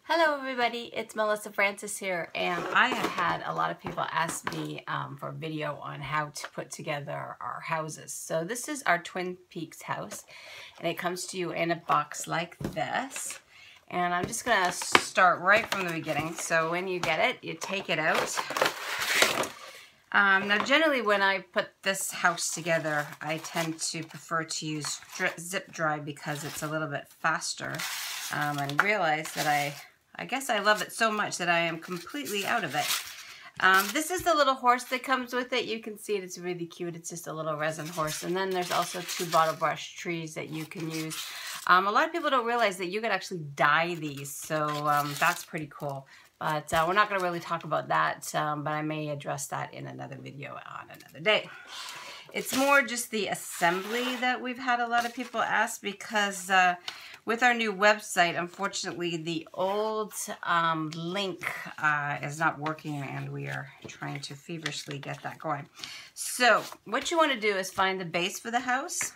Hello everybody, it's Melissa Francis here, and I have had a lot of people ask me for a video on how to put together our houses. So this is our Twin Peaks house, and it comes to you in a box like this. And I'm just going to start right from the beginning. So when you get it, you take it out. Now generally when I put this house together, I tend to prefer to use zip dry because it's a little bit faster, and realize that I guess I love it so much that I am completely out of it. This is the little horse that comes with it. You can see it, it's really cute. It's just a little resin horse. And then there's also 2 bottle brush trees that you can use. A lot of people don't realize that you could actually dye these, so that's pretty cool. But we're not going to really talk about that, but I may address that in another video on another day. It's more just the assembly that we've had a lot of people ask because with our new website, unfortunately, the old link is not working, and we are trying to feverishly get that going. So what you want to do is find the base for the house.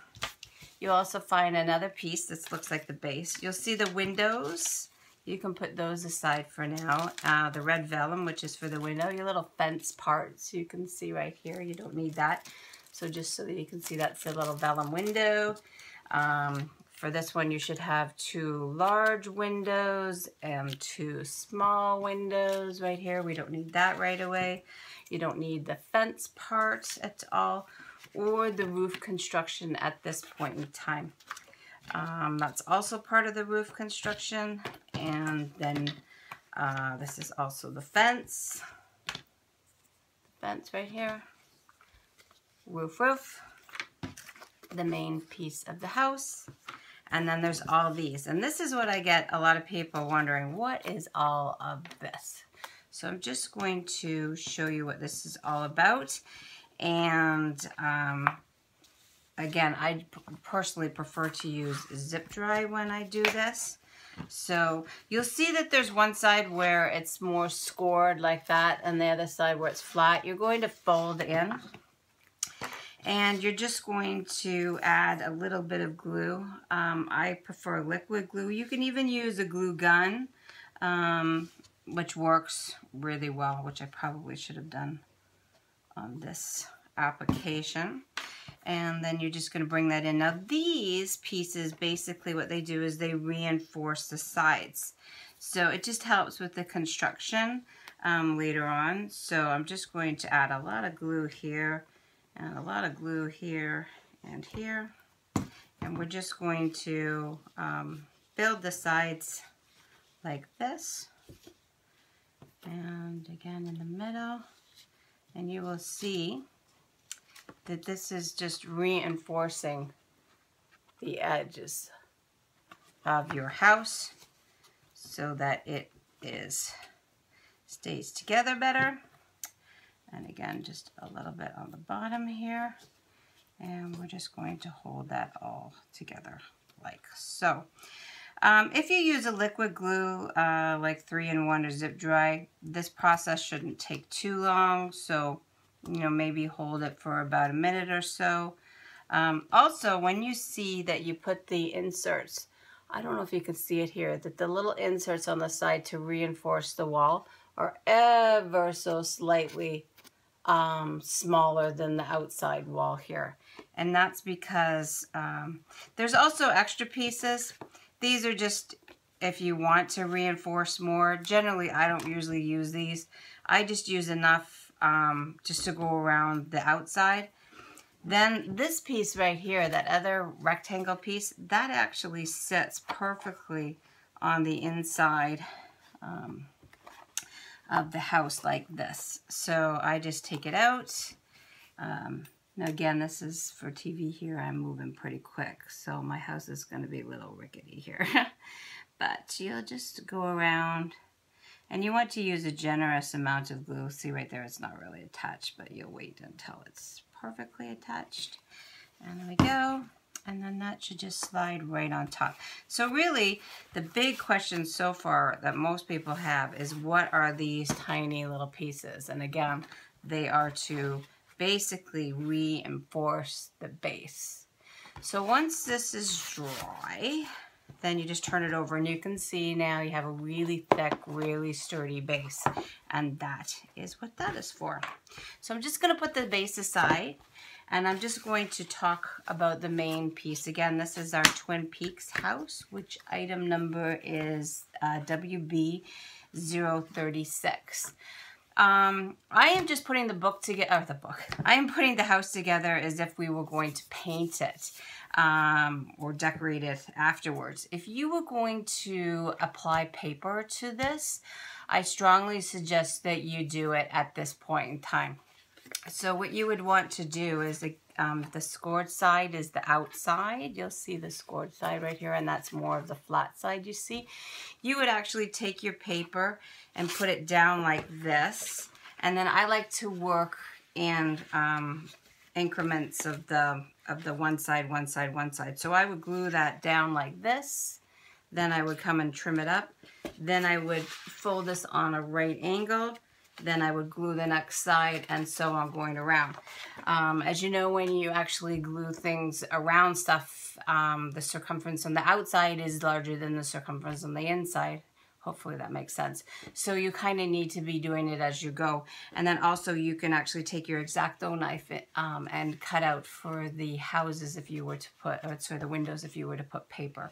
You'll also find another piece that looks like the base. You'll see the windows. You can put those aside for now. The red vellum, which is for the window. Your little fence parts you can see right here. You don't need that. So just so that you can see, that's a little vellum window. For this one, you should have 2 large windows and 2 small windows right here. We don't need that right away. You don't need the fence part at all, or the roof construction at this point in time. That's also part of the roof construction. And then this is also the fence. Fence right here. Roof. The main piece of the house. And then there's all these. And this is what I get a lot of people wondering, what is all of this? So I'm just going to show you what this is all about. And again, I personally prefer to use zip dry when I do this. So you'll see that there's one side where it's more scored like that, and the other side where it's flat. You're going to fold in. And you're just going to add a little bit of glue. I prefer liquid glue. You can even use a glue gun, which works really well, which I probably should have done on this application. And then you're just going to bring that in. Now these pieces, basically what they do is they reinforce the sides. So it just helps with the construction later on. So I'm just going to add a lot of glue here. And a lot of glue here and here. And we're just going to build the sides like this. And again in the middle. And you will see that this is just reinforcing the edges of your house so that it stays together better. And again, just a little bit on the bottom here. And we're just going to hold that all together like so. If you use a liquid glue like 3-in-1 or zip dry, this process shouldn't take too long. So, you know, maybe hold it for about a minute or so. Also, when you see that you put the inserts, I don't know if you can see it here, that the little inserts on the side to reinforce the wall are ever so slightly smaller than the outside wall here. And that's because there's also extra pieces. These are just if you want to reinforce more. Generally, I don't usually use these. I just use enough just to go around the outside. Then this piece right here, that other rectangle piece, that actually sits perfectly on the inside of the house like this. So I just take it out. Now again, this is for TV here. I'm moving pretty quick, so my house is going to be a little rickety here. But you'll just go around, and you want to use a generous amount of glue. See right there, it's not really attached, but you'll wait until it's perfectly attached. And there we go. And then that should just slide right on top. So really, the big question so far that most people have is, what are these tiny little pieces? And again, they are to basically reinforce the base. So once this is dry, then you just turn it over and you can see now you have a really thick, really sturdy base. And that is what that is for. So I'm just going to put the base aside and I'm just going to talk about the main piece. Again, this is our Twin Peaks house, which item number is WB036. I am just putting the book together, I am putting the house together as if we were going to paint it or decorate it afterwards. If you were going to apply paper to this, I strongly suggest that you do it at this point in time. So what you would want to do is the scored side is the outside. You'll see the scored side right here, and that's more of the flat side you see. You would actually take your paper and put it down like this. And then I like to work in increments of the one side, one side, one side. So I would glue that down like this. Then I would come and trim it up. Then I would fold this on a right angle. Then I would glue the next side, and so on going around. As you know, when you actually glue things around stuff, the circumference on the outside is larger than the circumference on the inside. Hopefully that makes sense. So you kind of need to be doing it as you go. And then also you can actually take your X-Acto knife and cut out for the houses if you were to put, or sorry, the windows if you were to put paper.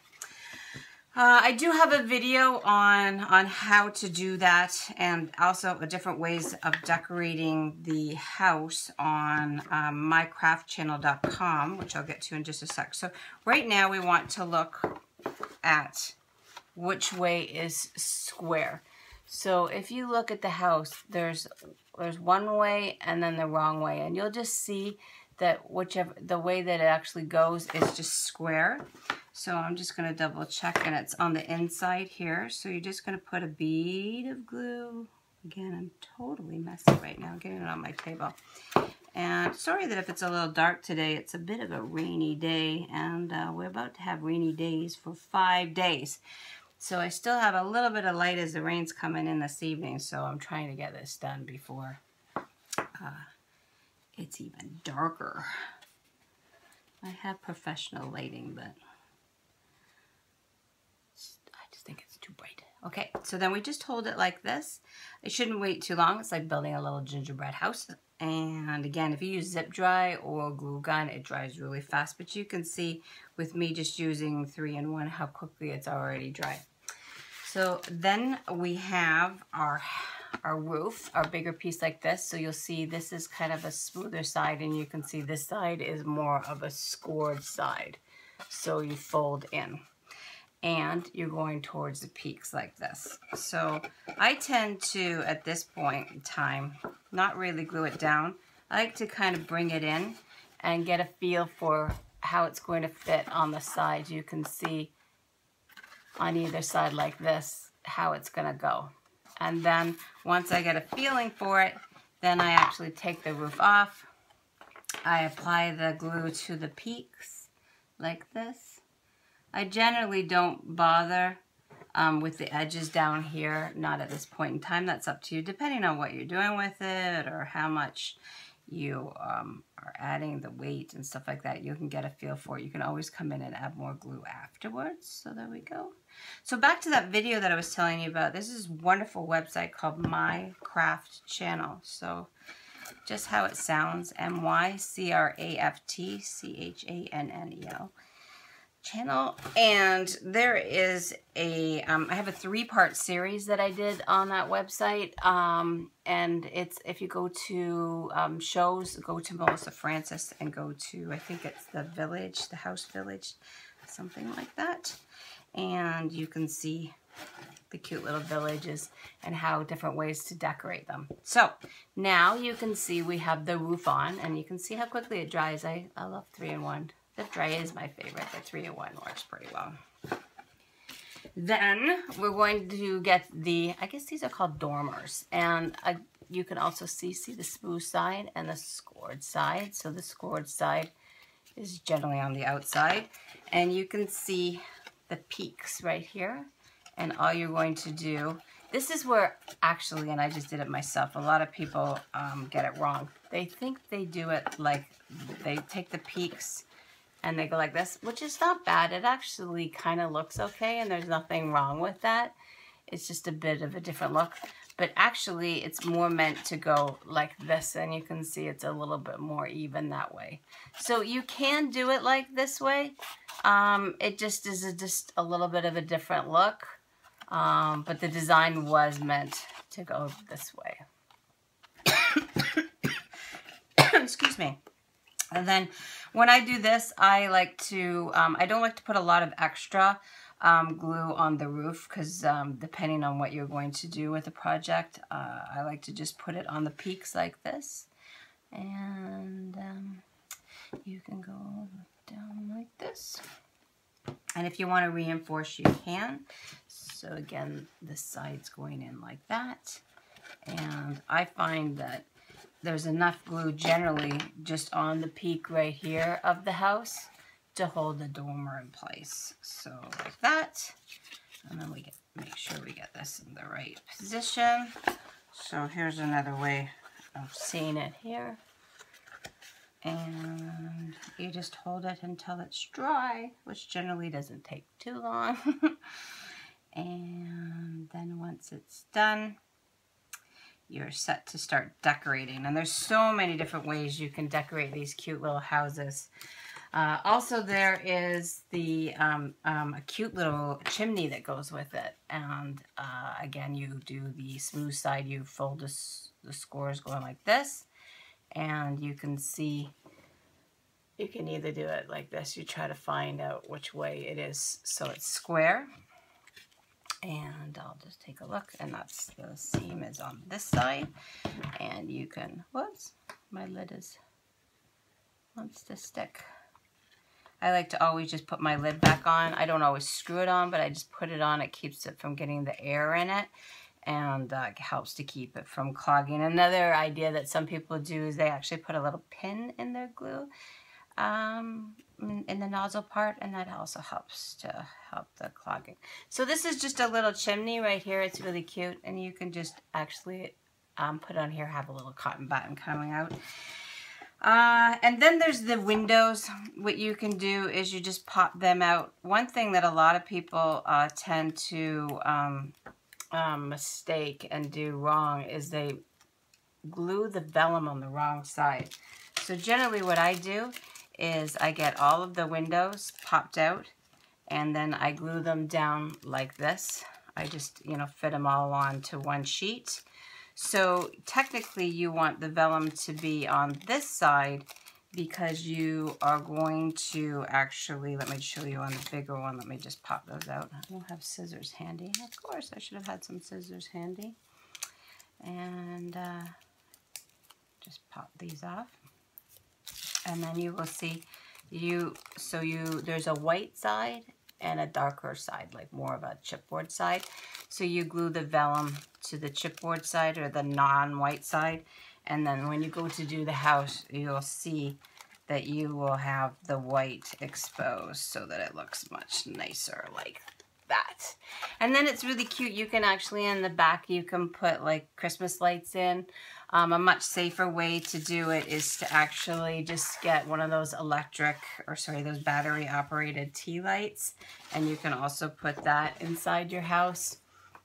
I do have a video on how to do that, and also different ways of decorating the house on mycraftchannel.com, which I'll get to in just a sec. So right now we want to look at which way is square. So if you look at the house, there's one way and then the wrong way, and you'll just see that the way that it actually goes is just square. So I'm just going to double check, and it's on the inside here. So you're just going to put a bead of glue. Again, I'm totally messy right now, getting it on my table. And sorry that if it's a little dark today, it's a bit of a rainy day, and we're about to have rainy days for 5 days. So I still have a little bit of light as the rain's coming in this evening, so I'm trying to get this done before it's even darker. I have professional lighting, but I just think it's too bright. Okay, so then we just hold it like this. It shouldn't wait too long. It's like building a little gingerbread house. And again, if you use zip dry or glue gun, it dries really fast. But you can see with me just using 3-in-1 how quickly it's already dry. So then we have our roof, our bigger piece like this. So you'll see this is kind of a smoother side, and you can see this side is more of a scored side. So you fold in, and you're going towards the peaks like this. So I tend to, at this point in time, not really glue it down. I like to kind of bring it in and get a feel for how it's going to fit on the sides. You can see on either side like this how it's going to go. And then once I get a feeling for it, then I actually take the roof off. I apply the glue to the peaks like this. I generally don't bother with the edges down here, not at this point in time. That's up to you, depending on what you're doing with it or how much you are adding the weight and stuff like that. You can get a feel for it. You can always come in and add more glue afterwards. So there we go. So back to that video that I was telling you about. This is a wonderful website called My Craft Channel. So just how it sounds, MyCraftChannel channel. And there is a, I have a 3-part series that I did on that website. And it's, if you go to shows, go to Melissa Francis and go to, I think it's the Village, the House Village, something like that. And you can see the cute little villages and how different ways to decorate them. So now you can see we have the roof on, and you can see how quickly it dries. I love 3-in-1. Zip dry is my favorite, but 3-in-1 works pretty well. Then we're going to get the, I guess these are called dormers, and you can also see the smooth side and the scored side. So the scored side is generally on the outside, and you can see the peaks right here. And all you're going to do, this is where actually, and I just did it myself, a lot of people get it wrong. They think they do it like they take the peaks and they go like this, which is not bad. It actually kind of looks okay, and there's nothing wrong with that. It's just a bit of a different look. But actually, it's more meant to go like this, and you can see it's a little bit more even that way. So you can do it like this way. It just is just a little bit of a different look. But the design was meant to go this way. Excuse me. And then when I do this, I like to, I don't like to put a lot of extra glue on the roof, because depending on what you're going to do with the project, I like to just put it on the peaks like this. And you can go down like this. And if you want to reinforce, you can. So again, this side's going in like that. And I find that there's enough glue generally just on the peak right here of the house to hold the dormer in place. So like that. And then we make sure we get this in the right position. So here's another way of seeing it here. And you just hold it until it's dry, which generally doesn't take too long. And then once it's done, you're set to start decorating. And there's so many different ways you can decorate these cute little houses. Also, there is the a cute little chimney that goes with it. And again, you do the smooth side, you fold the scores going like this. And you can see, you can either do it like this, you try to find out which way it is so it's square. And I'll just take a look, and that's the seam is on this side. And you can, whoops, my lid wants to stick. I like to always just put my lid back on. I don't always screw it on, but I just put it on. It keeps it from getting the air in it, and helps to keep it from clogging. Another idea that some people do is they actually put a little pin in their glue in the nozzle part, and that also helps to help the clogging. So this is just a little chimney right here. It's really cute, and you can just actually put on here, have a little cotton button coming out. And then there's the windows. What you can do is you just pop them out. One thing that a lot of people tend to mistake and do wrong is they glue the vellum on the wrong side. So generally what I do is I get all of the windows popped out, and then I glue them down like this. I just, you know, fit them all onto one sheet. So technically you want the vellum to be on this side, because you are going to actually, let me show you on the bigger one. Let me just pop those out. I don't have scissors handy. Of course, I should have had some scissors handy. And just pop these off. And then you will see, there's a white side and a darker side, like more of a chipboard side. So you glue the vellum to the chipboard side or the non-white side. And then when you go to do the house, you'll see that you will have the white exposed so that it looks much nicer like that. And then it's really cute. You can actually, in the back, you can put like Christmas lights in. A much safer way to do it is to actually just get one of those those battery operated tea lights. And you can also put that inside your house.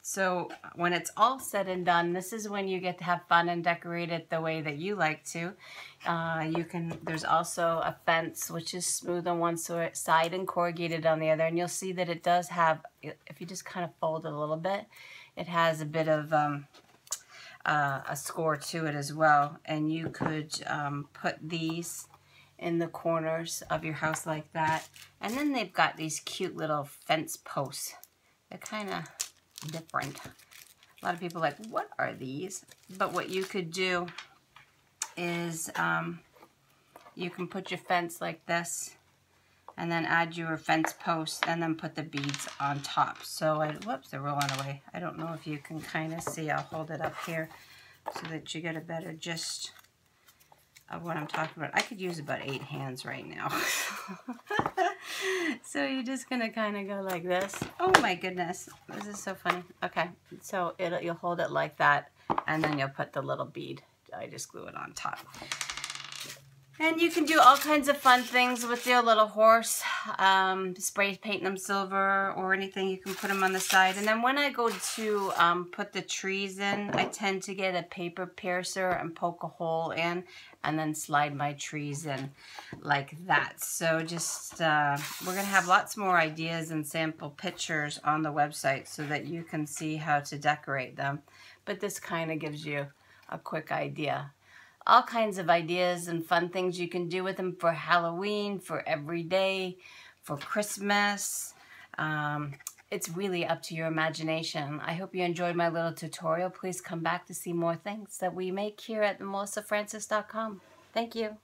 So when it's all said and done, this is when you get to have fun and decorate it the way that you like to. There's also a fence, which is smooth on one side and corrugated on the other. And you'll see that it does have, if you just kind of fold it a little bit, it has a bit of a score to it as well. And you could put these in the corners of your house like that. And then they've got these cute little fence posts. They're kind of different. A lot of people are like, what are these? But what you could do is you can put your fence like this, and then add your fence posts, and then put the beads on top. So whoops, they're rolling away. I don't know if you can kind of see. I'll hold it up here so that you get a better gist of what I'm talking about. I could use about 8 hands right now. So you're just gonna kind of go like this. Oh my goodness, this is so funny. Okay, so you'll hold it like that, and then you'll put the little bead. I just glue it on top. And you can do all kinds of fun things with your little horse. Spray paint them silver or anything. You can put them on the side. And then when I go to put the trees in, I tend to get a paper piercer and poke a hole in and then slide my trees in like that. So just, we're going to have lots more ideas and sample pictures on the website so that you can see how to decorate them. But this kind of gives you a quick idea. All kinds of ideas and fun things you can do with them for Halloween, for every day, for Christmas. It's really up to your imagination. I hope you enjoyed my little tutorial. Please come back to see more things that we make here at melissafrancis.com. Thank you.